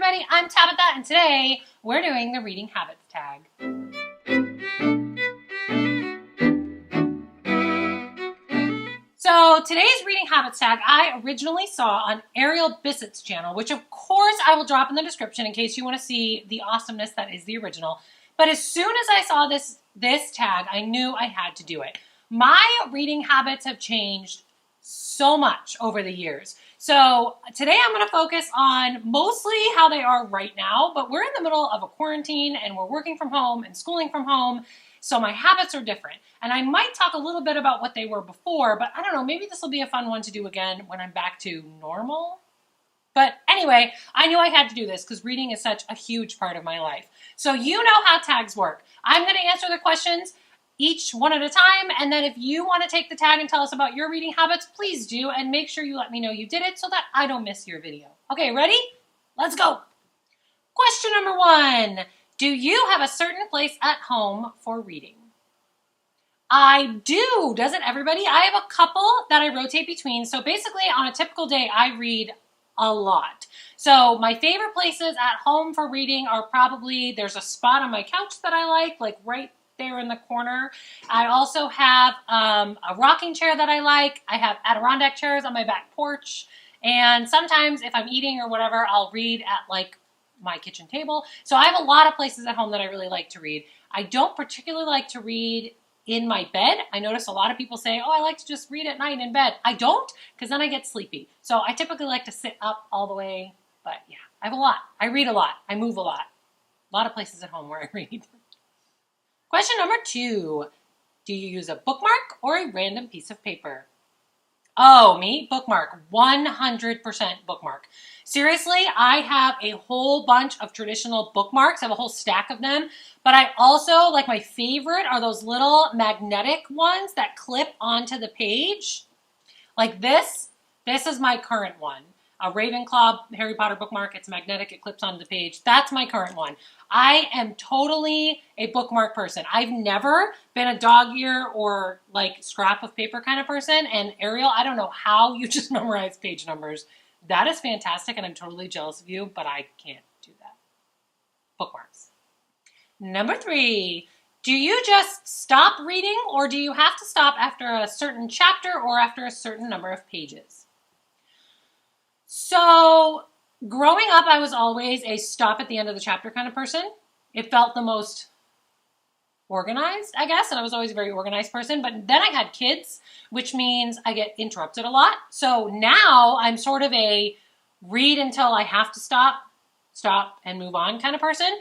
everybody, I'm Tabitha, and today we're doing the Reading Habits tag. So today's Reading Habits tag I originally saw on Ariel Bissett's channel, which of course I will drop in the description in case you want to see the awesomeness that is the original. But as soon as I saw this tag, I knew I had to do it. My reading habits have changed so much over the years. So today I'm going to focus on mostly how they are right now, but we're in the middle of a quarantine and we're working from home and schooling from home. So my habits are different. And I might talk a little bit about what they were before, but I don't know, maybe this will be a fun one to do again when I'm back to normal. But anyway, I knew I had to do this because reading is such a huge part of my life. So you know how tags work. I'm going to answer the questions each one at a time, and then if you want to take the tag and tell us about your reading habits, please do, and make sure you let me know you did it so that I don't miss your video. Okay, ready? Let's go. Question number 1. Do you have a certain place at home for reading? I do. Doesn't everybody? I have a couple that I rotate between. So basically on a typical day, I read a lot. So my favorite places at home for reading are probably, there's a spot on my couch that I like right there in the corner. I also have a rocking chair that I like. I have Adirondack chairs on my back porch. And sometimes if I'm eating or whatever, I'll read at like my kitchen table. So I have a lot of places at home that I really like to read. I don't particularly like to read in my bed. I notice a lot of people say, oh, I like to just read at night in bed. I don't, because then I get sleepy. So I typically like to sit up all the way. But yeah, I have a lot. I read a lot. I move a lot. A lot of places at home where I read. Question number 2. Do you use a bookmark or a random piece of paper? Oh, me? Bookmark. 100% bookmark. Seriously, I have a whole bunch of traditional bookmarks. I have a whole stack of them. But I also, like my favorite are those little magnetic ones that clip onto the page. Like this. This is my current one. A Ravenclaw Harry Potter bookmark. It's magnetic. It clips onto the page. That's my current one. I am totally a bookmark person. I've never been a dog ear or like scrap of paper kind of person. And Ariel, I don't know how you just memorize page numbers. That is fantastic, and I'm totally jealous of you, but I can't do that. Bookmarks. Number 3. Do you just stop reading, or do you have to stop after a certain chapter or after a certain number of pages? So growing up, I was always a stop at the end of the chapter kind of person. It felt the most organized, I guess, and I was always a very organized person. But then I had kids, which means I get interrupted a lot. So now I'm sort of a read until I have to stop, and move on kind of person.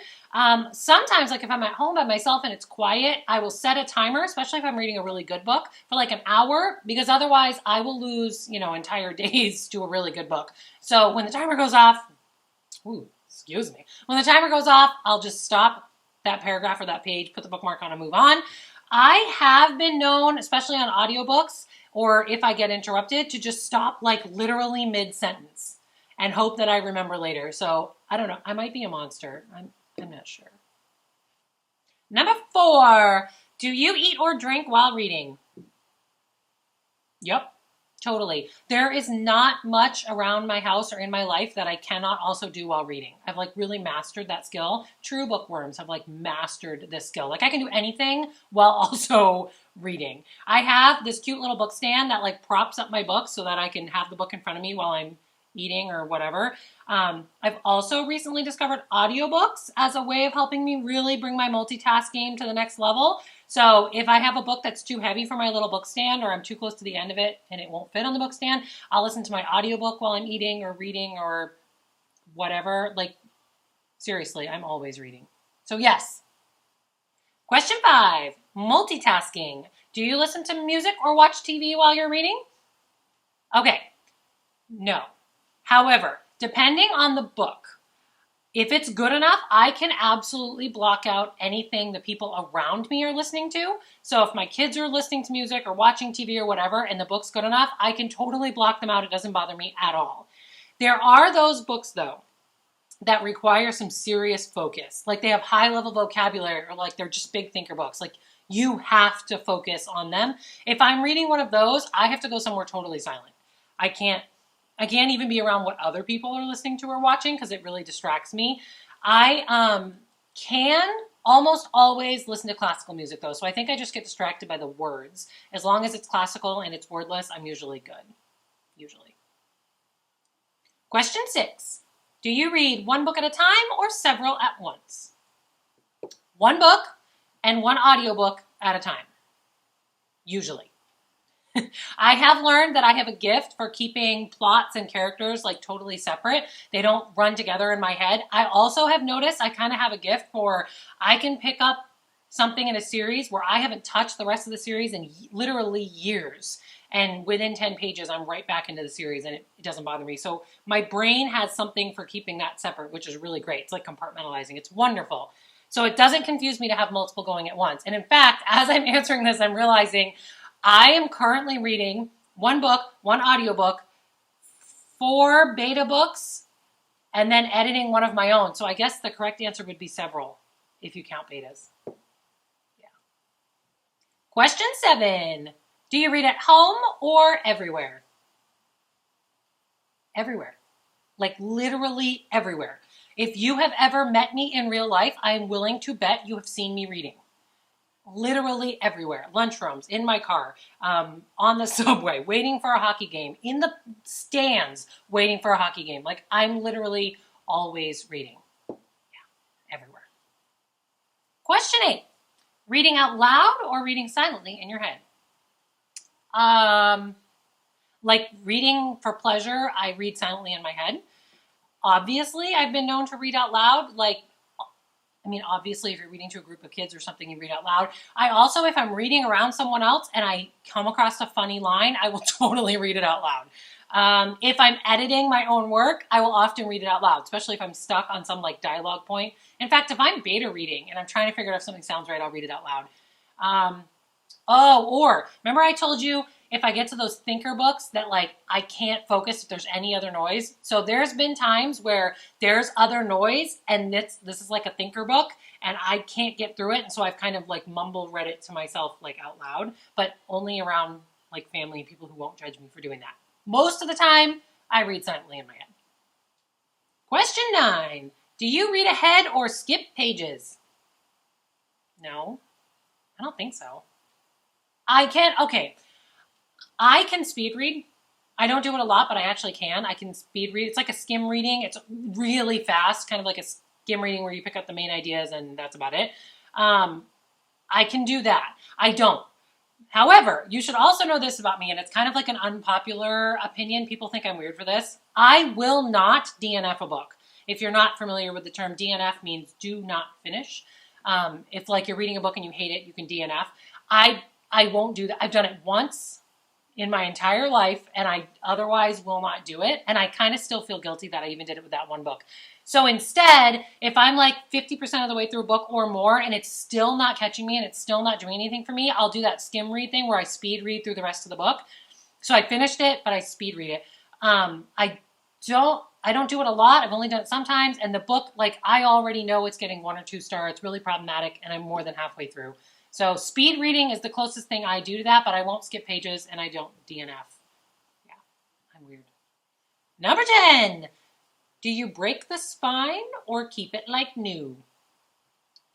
Sometimes, like if I'm at home by myself and it's quiet, I will set a timer, especially if I'm reading a really good book, for like an hour, because otherwise I will lose, entire days to a really good book. So when the timer goes off, when the timer goes off, I'll just stop that paragraph or that page, put the bookmark on and move on. I have been known, especially on audiobooks, or if I get interrupted, to just stop like literally mid-sentence and hope that I remember later. So I don't know. I might be a monster. I'm not sure. Number 4. Do you eat or drink while reading? Yep, totally. There is not much around my house or in my life that I cannot also do while reading. I've like really mastered that skill. True bookworms have like mastered this skill. Like I can do anything while also reading. I have this cute little book stand that like props up my books so that I can have the book in front of me while I'm eating or whatever. I've also recently discovered audiobooks as a way of helping me really bring my multitasking to the next level. So if I have a book that's too heavy for my little book stand, or I'm too close to the end of it and it won't fit on the book stand, I'll listen to my audiobook while I'm eating or reading or whatever. Like seriously, I'm always reading. So yes. Question 5, multitasking. Do you listen to music or watch TV while you're reading? Okay, no. However, depending on the book, if it's good enough, I can absolutely block out anything the people around me are listening to. So if my kids are listening to music or watching TV or whatever, and the book's good enough, I can totally block them out. It doesn't bother me at all. There are those books, though, that require some serious focus. Like they have high-level vocabulary, or like they're just big thinker books. Like you have to focus on them. If I'm reading one of those, I have to go somewhere totally silent. I can't I can't even be around what other people are listening to or watching because it really distracts me. I can almost always listen to classical music though, so I think I just get distracted by the words. As long as it's classical and it's wordless, I'm usually good. Usually. Question 6. Do you read one book at a time or several at once? One book and one audiobook at a time. Usually. I have learned that I have a gift for keeping plots and characters like totally separate. They don't run together in my head. I also have noticed I kind of have a gift for I can pick up something in a series where I haven't touched the rest of the series in literally years. And within 10 pages, I'm right back into the series and it doesn't bother me. So my brain has something for keeping that separate, which is really great. It's like compartmentalizing. It's wonderful. So it doesn't confuse me to have multiple going at once. And in fact, as I'm answering this, I'm realizing I am currently reading one book, one audiobook, 4 beta books, and then editing one of my own. So I guess the correct answer would be several if you count betas. Yeah. Question 7. Do you read at home or everywhere? Everywhere. Like literally everywhere. If you have ever met me in real life, I am willing to bet you have seen me reading. Literally everywhere. Lunchrooms, in my car, on the subway, waiting for a hockey game, in the stands, waiting for a hockey game. Like I'm literally always reading. Yeah, everywhere. Question 8. Reading out loud or reading silently in your head? Like reading for pleasure, I read silently in my head. Obviously, I've been known to read out loud, obviously, if you're reading to a group of kids or something, you read out loud. I also, if I'm reading around someone else and I come across a funny line, I will totally read it out loud. If I'm editing my own work, I will often read it out loud, especially if I'm stuck on some like dialogue point. In fact, if I'm beta reading and I'm trying to figure out if something sounds right, I'll read it out loud. Or remember I told you if I get to those thinker books that like I can't focus if there's any other noise. So there's been times where there's other noise and this is like a thinker book and I can't get through it. And so I've kind of like mumble read it to myself like out loud, but only around like family and people who won't judge me for doing that. Most of the time I read silently in my head. Question 9. Do you read ahead or skip pages? No, I don't think so. I can speed read. I don't do it a lot, but I actually can. I can speed read. It's like a skim reading. It's really fast, kind of like a skim reading where you pick up the main ideas and that's about it. I can do that. I don't. However, you should also know this about me, and it's kind of like an unpopular opinion. People think I'm weird for this. I will not DNF a book. If you're not familiar with the term, DNF means do not finish. If like you're reading a book and you hate it, you can DNF. I won't do that. I've done it once in my entire life, and I otherwise will not do it. And I kind of still feel guilty that I even did it with that one book. So instead, if I'm like 50% of the way through a book or more, and it's still not catching me and it's still not doing anything for me, I'll do that skim read thing where I speed read through the rest of the book. So I finished it, but I speed read it. I don't do it a lot. I've only done it sometimes. And the book, like I already know it's getting 1 or 2 stars. It's really problematic, and I'm more than halfway through. So speed reading is the closest thing I do to that, but I won't skip pages and I don't DNF. Yeah, I'm weird. Number 10. Do you break the spine or keep it like new?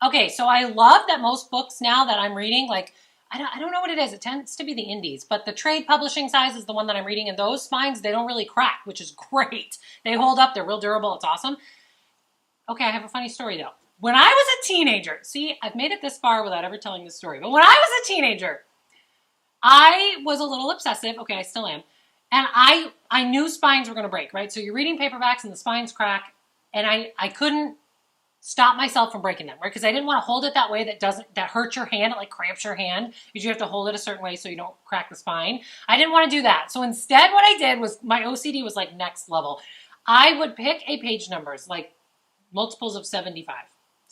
Okay, so I love that most books now that I'm reading, like, I don't know what it is. It tends to be the indies, but the trade publishing size is the one that I'm reading, and those spines, they don't really crack, which is great. They hold up. They're real durable. It's awesome. Okay, I have a funny story, though. When I was a teenager, see, I've made it this far without ever telling this story, but when I was a teenager, I was a little obsessive. Okay, I still am. And I knew spines were going to break, right? So you're reading paperbacks and the spines crack, and I couldn't stop myself from breaking them, right? Because I didn't want to hold it that way that hurts your hand, it like cramps your hand, because you have to hold it a certain way so you don't crack the spine. I didn't want to do that. So instead what I did was, my OCD was like next level. I would pick a page numbers, like multiples of 75,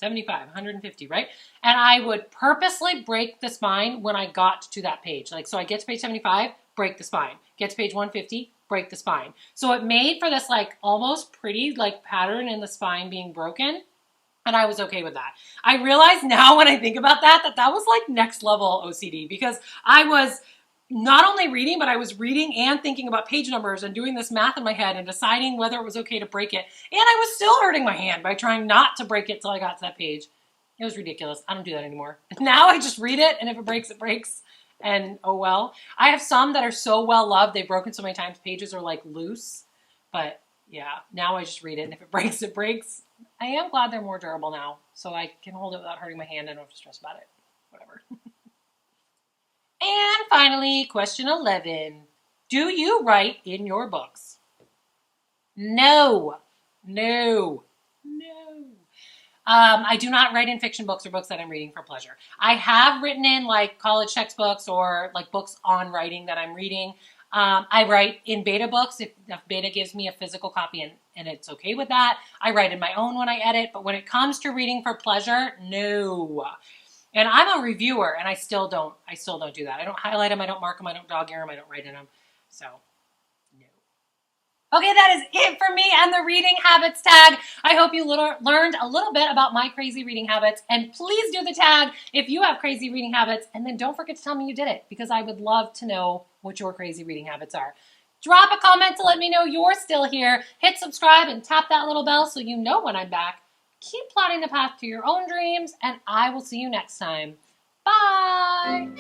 150, right? And I would purposely break the spine when I got to that page. Like, so I get to page 75, break the spine. Get to page 150, break the spine. So it made for this like almost pretty like pattern in the spine being broken. And I was okay with that. I realize now when I think about that was like next level OCD, because I was, not only reading, but I was reading and thinking about page numbers and doing this math in my head and deciding whether it was okay to break it. And I was still hurting my hand by trying not to break it till I got to that page. It was ridiculous. I don't do that anymore. Now I just read it, and if it breaks, it breaks. And oh well. I have some that are so well loved, they've broken so many times, pages are like loose. But yeah, now I just read it, and if it breaks, it breaks. I am glad they're more durable now, so I can hold it without hurting my hand. I don't have to stress about it. Whatever. And finally, question 11. Do you write in your books? No. No. No. I do not write in fiction books or books that I'm reading for pleasure. I have written in like college textbooks or like books on writing that I'm reading. I write in beta books if beta gives me a physical copy and it's okay with that. I write in my own when I edit, but when it comes to reading for pleasure, no. And I'm a reviewer, and I still don't do that. I don't highlight them, I don't mark them, I don't dog ear them, I don't write in them. So, no. Okay, that is it for me and the reading habits tag. I hope you learned a little bit about my crazy reading habits, and please do the tag if you have crazy reading habits, and then don't forget to tell me you did it, because I would love to know what your crazy reading habits are. Drop a comment to let me know you're still here. Hit subscribe and tap that little bell so you know when I'm back. Keep plotting the path to your own dreams, and I will see you next time. Bye!